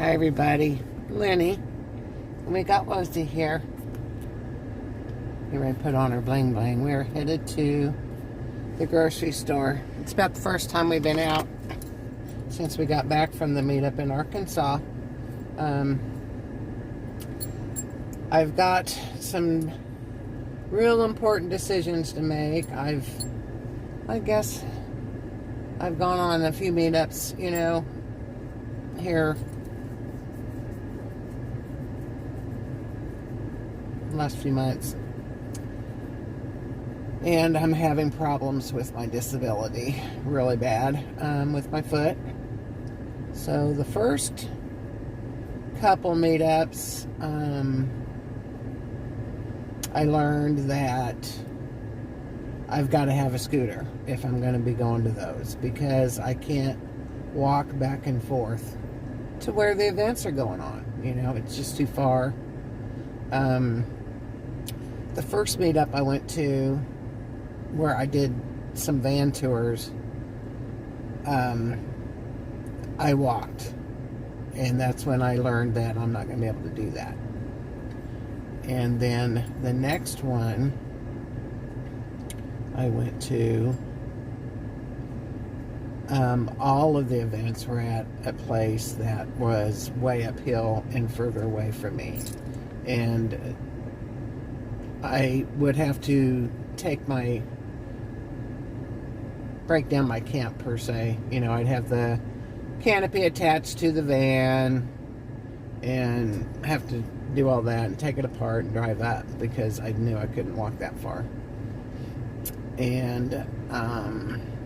Hi everybody, Lin-E. We got Rosie here. Get ready to put on her bling bling. We're headed to the grocery store. It's about the first time we've been out since we got back from the meetup in Arkansas. I've got some real important decisions to make. I guess I've gone on a few meetups, here the last few months, and I'm having problems with my disability really bad, with my foot. So the first couple meetups, I learned that I've got to have a scooter if I'm going to be going to those, because I can't walk back and forth to where the events are going on. It's just too far. The first meetup I went to, where I did some van tours, I walked, and that's when I learned that I'm not going to be able to do that. And then the next one I went to, all of the events were at a place that was way uphill and further away from me, and I would have to break down my camp per se. I'd have the canopy attached to the van and have to do all that and take it apart and drive up, because I knew I couldn't walk that far. And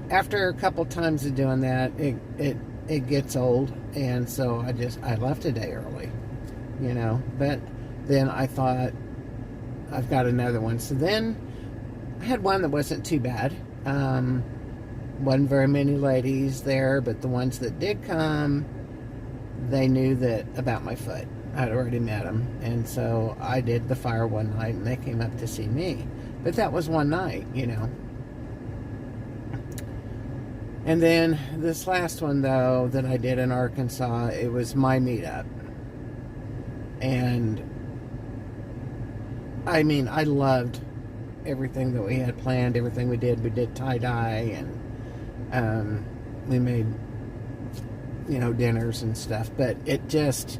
after a couple times of doing that, it gets old, and so I left a day early, but then I thought, I've got another one. So then I had one that wasn't too bad. Wasn't very many ladies there, but the ones that did come, they knew that about my foot. I'd already met them, and so I did the fire one night, and they came up to see me. But that was one night, And then this last one, though, that I did in Arkansas, it was my meetup. And I loved everything that we had planned, everything we did. We did tie-dye, and we made, dinners and stuff. But it just,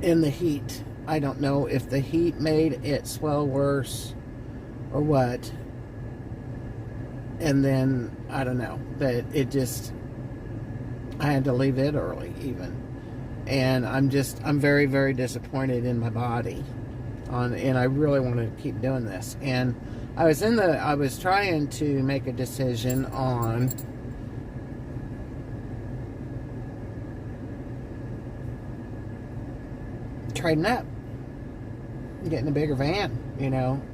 in the heat, I don't know if the heat made it swell worse or what. And then, I don't know, but I had to leave it early even. And I'm very, very disappointed in my body. And I really want to keep doing this. And I was trying to make a decision on trading up, getting a bigger van,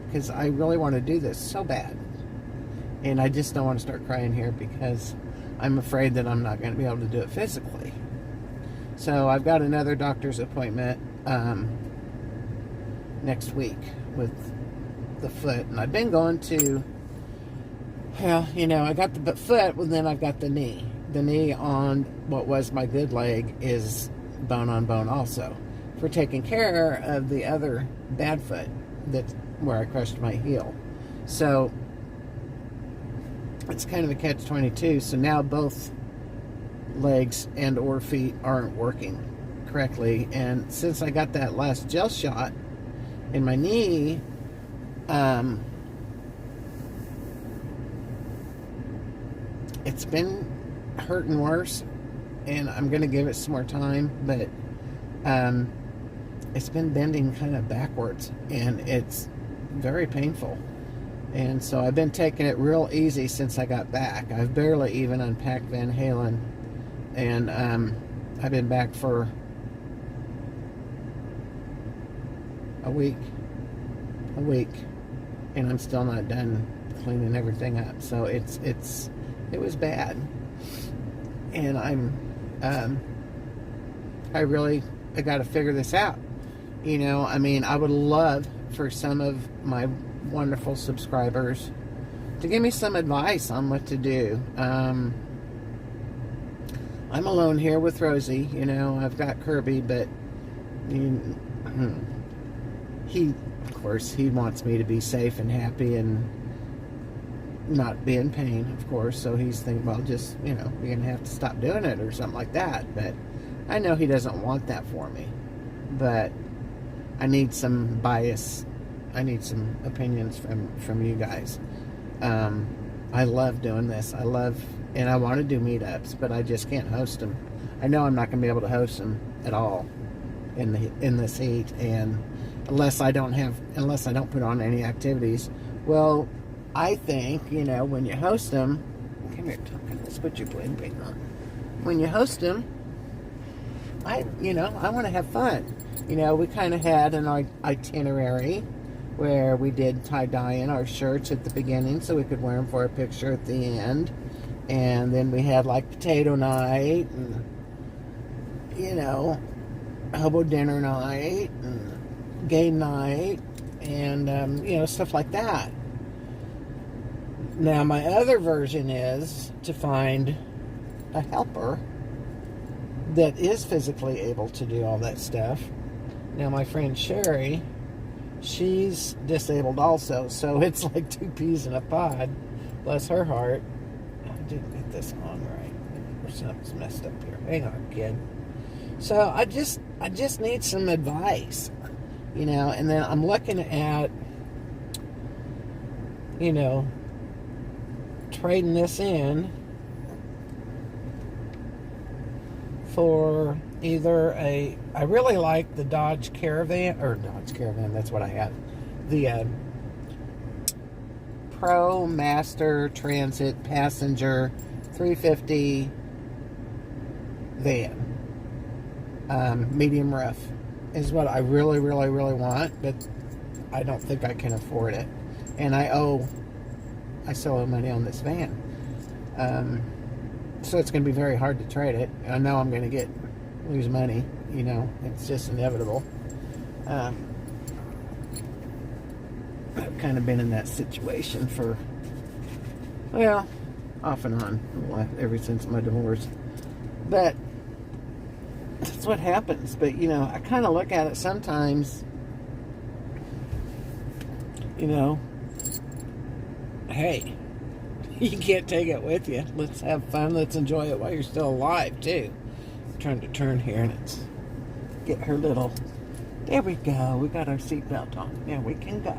because I really want to do this so bad. And I just don't want to start crying here, because I'm afraid that I'm not going to be able to do it physically. So I've got another doctor's appointment next week with the foot. And I've been going to, I got the foot, and then I've got the knee. The knee on what was my good leg is bone on bone also, for taking care of the other bad foot that's where I crushed my heel. So it's kind of a catch-22. So now both legs and or feet aren't working correctly. And since I got that last gel shot in my knee, it's been hurting worse, and I'm going to give it some more time. But it's been bending kind of backwards, and it's very painful. And so I've been taking it real easy since I got back. I've barely even unpacked Van Halen, and I've been back for a week, and I'm still not done cleaning everything up. So it was bad, and I got to figure this out. I would love for some of my wonderful subscribers to give me some advice on what to do. I'm alone here with Rosie. You know, I've got Kirby, but he, of course, he wants me to be safe and happy and not be in pain, of course. So he's thinking, well, just, you know, you're going to have to stop doing it or something like that. But I know he doesn't want that for me. But I need some bias. I need some opinions from you guys. I love doing this. And I want to do meetups, but I just can't host them. I know I'm not going to be able to host them at all in this heat, and unless I don't put on any activities. Well, I think, you know, when you host them, come here, let's put your bling on. When you host them, I want to have fun. You know, we kind of had an itinerary where we did tie-dye-in our shirts at the beginning so we could wear them for a picture at the end. And then we had like potato night and, you know, hobo dinner night and game night and, you know, stuff like that. Now, my other version is to find a helper that is physically able to do all that stuff. Now, my friend Sherry, she's disabled also, so it's like two peas in a pod. Bless her heart. I didn't get this on right. Or something's messed up here. Hang on, kid. So I just need some advice, you know. And then I'm looking at, you know, trading this in for either I really like the Dodge Caravan, that's what I had. The Pro Master Transit Passenger 350 van. Medium roof is what I really, really, really want, but I don't think I can afford it. And I still owe money on this van. So it's going to be very hard to trade it. I know I'm going to lose money. You know, it's just inevitable. I've kind of been in that situation for, well, off and on ever since my divorce. But that's what happens. But, you know, I kind of look at it sometimes, you know, hey, you can't take it with you. Let's have fun. Let's enjoy it while you're still alive, too. I'm trying to turn here and it's get her little. There we go. We got our seatbelt on. Yeah, we can go.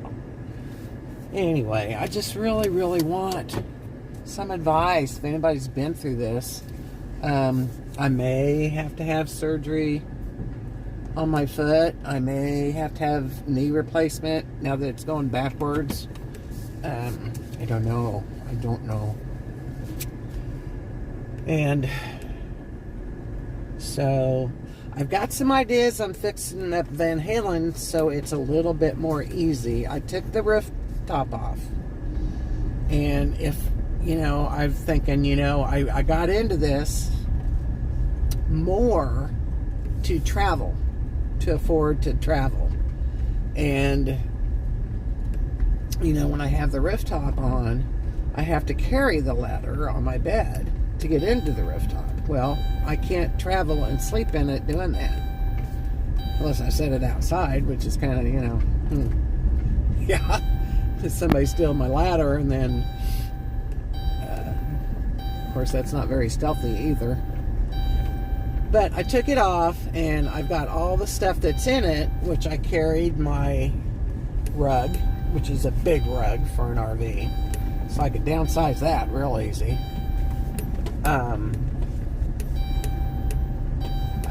Anyway, I just really, really want some advice. If anybody's been through this, I may have to have surgery on my foot. I may have to have knee replacement now that it's going backwards. I don't know. And so I've got some ideas on fixing up Van Halen so it's a little bit more easy. I took the roof top off. And if, you know, I'm thinking, you know, I got into this more to travel, to afford to travel. And, you know, when I have the rooftop on, I have to carry the ladder on my bed to get into the rooftop. Well, I can't travel and sleep in it doing that. Unless I set it outside, which is kind of, you know, yeah. Somebody steal my ladder and then, of course, that's not very stealthy either. But I took it off and I've got all the stuff that's in it, which I carried my rug, which is a big rug for an RV. So I could downsize that real easy. I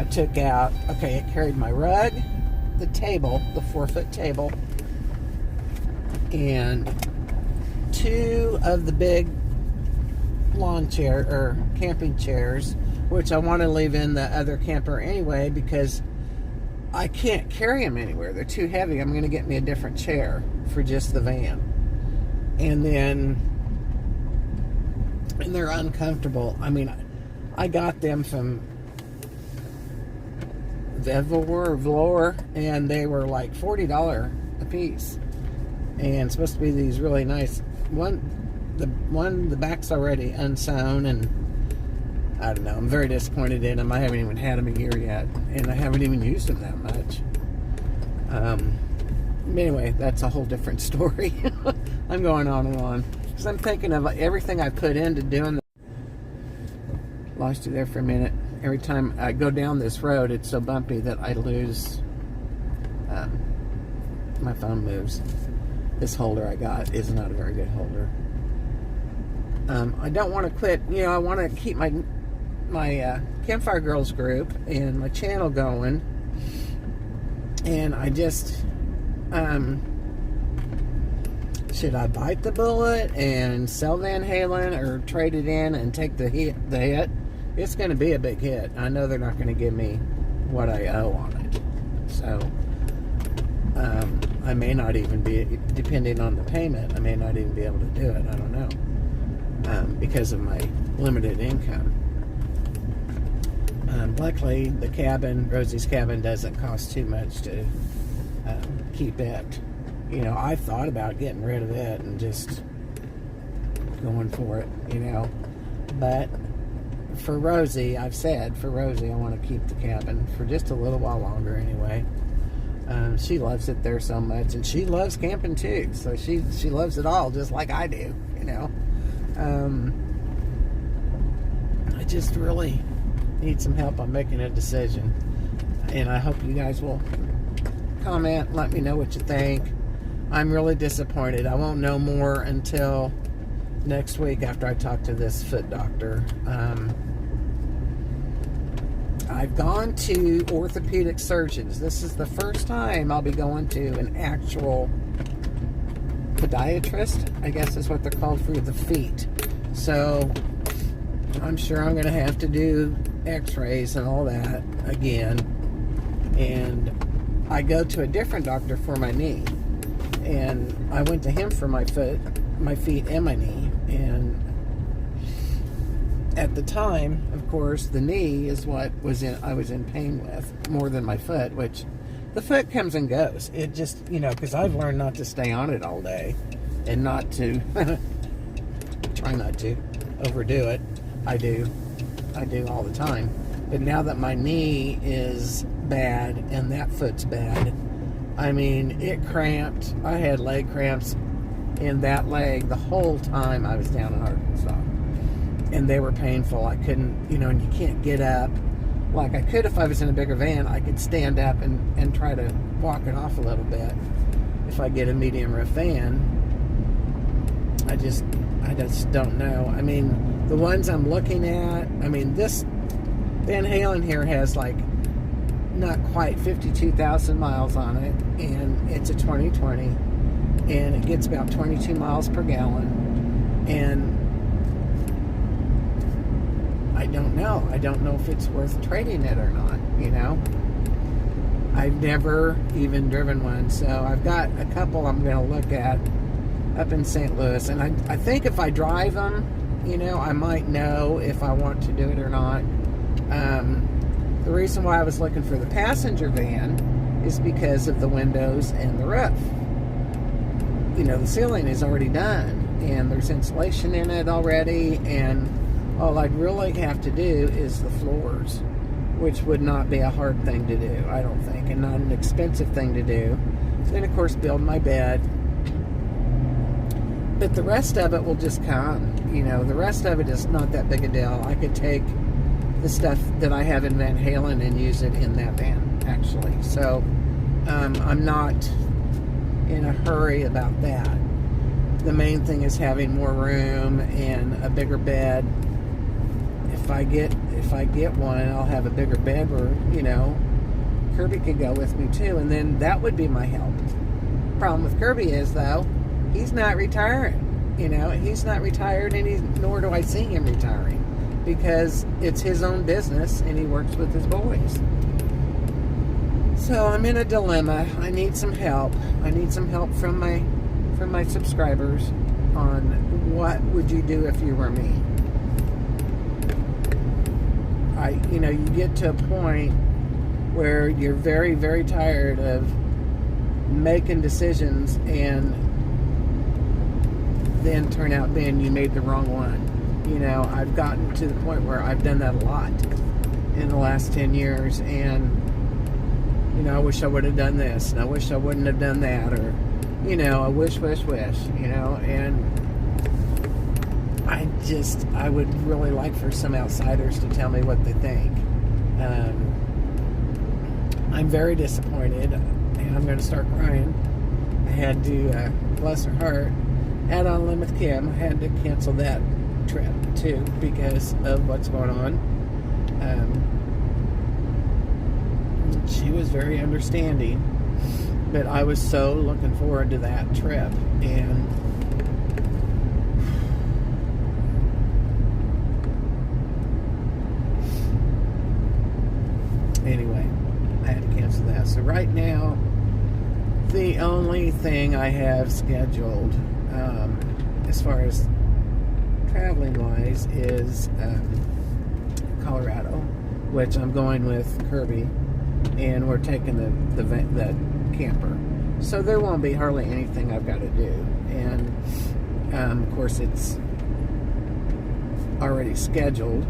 took out, it carried my rug, the table, the 4-foot table, and 2 of the big lawn chair or camping chairs, which I want to leave in the other camper anyway because I can't carry them anywhere. They're too heavy. I'm going to get me a different chair for just the van. And they're uncomfortable. I mean, I got them from Vlor, and they were like $40 a piece. And supposed to be these really nice. The back's already unsewn, and I don't know. I'm very disappointed in them. I haven't even had them a year yet, and I haven't even used them that much. Anyway, that's a whole different story. I'm going on and on because I'm thinking of everything I put into doing. Lost you there for a minute. Every time I go down this road, it's so bumpy that I lose. My phone moves. This holder I got is not a very good holder. I don't want to quit. You know, I want to keep my Campfire Girls group and my channel going. And I just, should I bite the bullet and sell Van Halen or trade it in and take the hit? It's going to be a big hit. I know they're not going to give me what I owe on it. So, I may not even be, depending on the payment, I may not even be able to do it. I don't know. Because of my limited income. Luckily, the cabin, Rosie's cabin, doesn't cost too much to keep it. You know, I thought about getting rid of it and just going for it, you know. But for Rosie, I've said, for Rosie, I want to keep the cabin for just a little while longer anyway. She loves it there so much, and she loves camping too. So she loves it all just like I do, you know. I just really need some help on making a decision, and I hope you guys will comment, let me know what you think. I'm really disappointed. I won't know more until next week after I talk to this foot doctor. I've gone to orthopedic surgeons. This is the first time I'll be going to an actual podiatrist, I guess is what they're called, for the feet. So I'm sure I'm going to have to do x-rays and all that again. And I go to a different doctor for my knee. And I went to him for my foot, my feet, and my knee. And at the time, of course, the knee is what I was in pain with more than my foot, which the foot comes and goes. It just, you know, because I've learned not to stay on it all day and not to try not to overdo it. I do all the time. But now that my knee is bad and that foot's bad, I mean, it cramped. I had leg cramps in that leg the whole time I was down in Arkansas. And they were painful. I couldn't, you know, and you can't get up. Like I could if I was in a bigger van. I could stand up and try to walk it off a little bit. If I get a medium roof van, I just don't know. I mean, the ones I'm looking at, I mean, this Van Halen here has like not quite 52,000 miles on it, and it's a 2020, and it gets about 22 miles per gallon, and I don't know. I don't know if it's worth trading it or not, you know. I've never even driven one, so I've got a couple I'm going to look at up in St. Louis, and I think if I drive them, you know, I might know if I want to do it or not. The reason why I was looking for the passenger van is because of the windows and the roof. You know, the ceiling is already done, and there's insulation in it already, and all I'd really have to do is the floors, which would not be a hard thing to do, I don't think, and not an expensive thing to do. Then, of course, build my bed. But the rest of it will just come. You know, the rest of it is not that big a deal. I could take the stuff that I have in Van Halen and use it in that van, actually. So, I'm not in a hurry about that. The main thing is having more room and a bigger bed. If I get one, I'll have a bigger bed where, you know, Kirby could go with me too, and then that would be my help. Problem with Kirby is, though, he's not retiring. You know, he's not retired, and nor do I see him retiring, because it's his own business and he works with his boys. So I'm in a dilemma. I need some help. I need some help from my subscribers on what would you do if you were me. You know, you get to a point where you're very, very tired of making decisions and then turn out being you made the wrong one. You know, I've gotten to the point where I've done that a lot in the last 10 years, and, you know, I wish I would have done this, and I wish I wouldn't have done that, or, you know, I wish, you know, and I would really like for some outsiders to tell me what they think. I'm very disappointed, and I'm going to start crying. I had to, bless her heart, add on Lin with Kim. I had to cancel that trip too because of what's going on. She was very understanding, but I was so looking forward to that trip, and anyway, I had to cancel that. So right now, the only thing I have scheduled, as far as traveling wise, is Colorado, which I'm going with Kirby, and we're taking the camper. So there won't be hardly anything I've got to do, and of course it's already scheduled.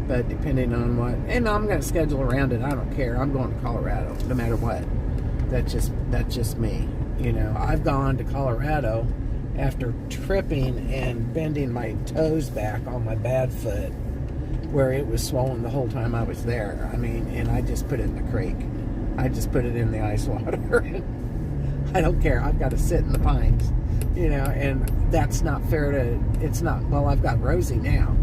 But depending on what, and I'm going to schedule around it. I don't care. I'm going to Colorado no matter what. That's just me. You know, I've gone to Colorado after tripping and bending my toes back on my bad foot, where it was swollen the whole time I was there. I mean, and I just put it in the creek. I just put it in the ice water. I don't care. I've got to sit in the pines, you know, and that's not fair to. It's not. Well, I've got Rosie now.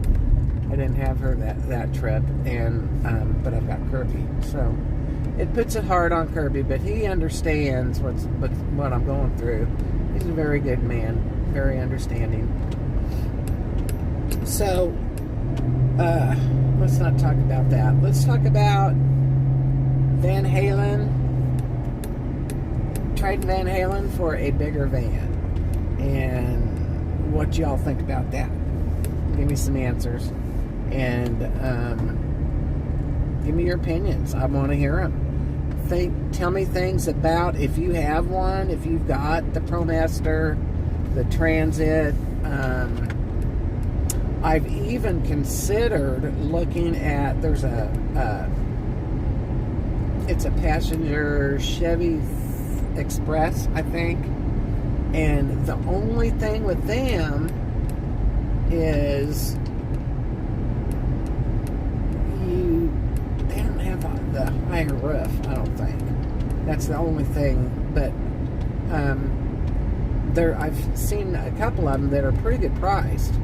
I didn't have her that trip, and but I've got Kirby, so it puts it hard on Kirby, but he understands what I'm going through. He's a very good man, very understanding. So let's not talk about that. Let's talk about Van Halen. Trading Van Halen for a bigger van, and what y'all think about that? Give me some answers. And give me your opinions. I want to hear them. Tell me things about if you have one, if you've got the ProMaster, the Transit. I've even considered looking at, there's it's a passenger Chevy Express, I think. And the only thing with them is they don't have the higher roof, I don't think. That's the only thing. But I've seen a couple of them that are pretty good priced.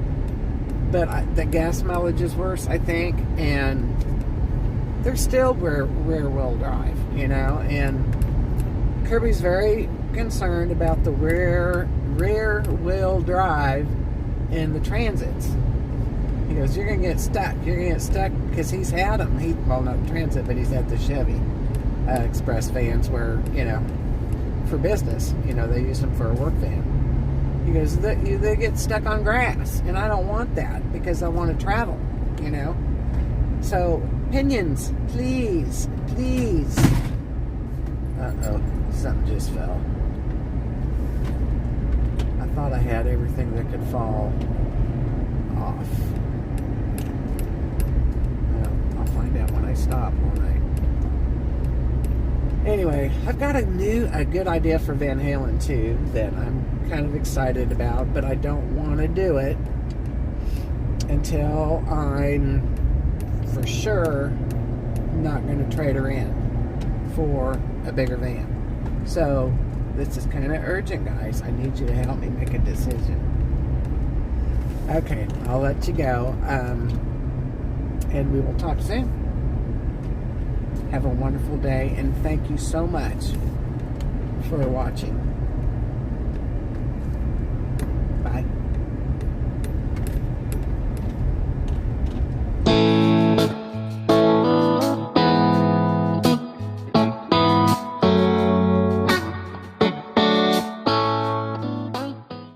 But the gas mileage is worse, I think, and they're still rear wheel drive, you know. And Kirby's very concerned about the rear wheel drive in the Transits. He goes, you're going to get stuck. You're going to get stuck, because he's had them. Well, not the Transit, but he's had the Chevy Express vans where, you know, for business, you know, they use them for a work van. He goes, they get stuck on grass, and I don't want that, because I want to travel, you know. So, opinions, please. Uh-oh, something just fell. I thought I had everything that could fall off. Well, I'll find out when I stop, won't I? Anyway, I've got a good idea for Van Halen too that I'm kind of excited about, but I don't want to do it until I'm for sure not going to trade her in for a bigger van. So this is kind of urgent, guys. I need you to help me make a decision. Okay, I'll let you go, and we will talk soon. Have a wonderful day, and thank you so much for watching.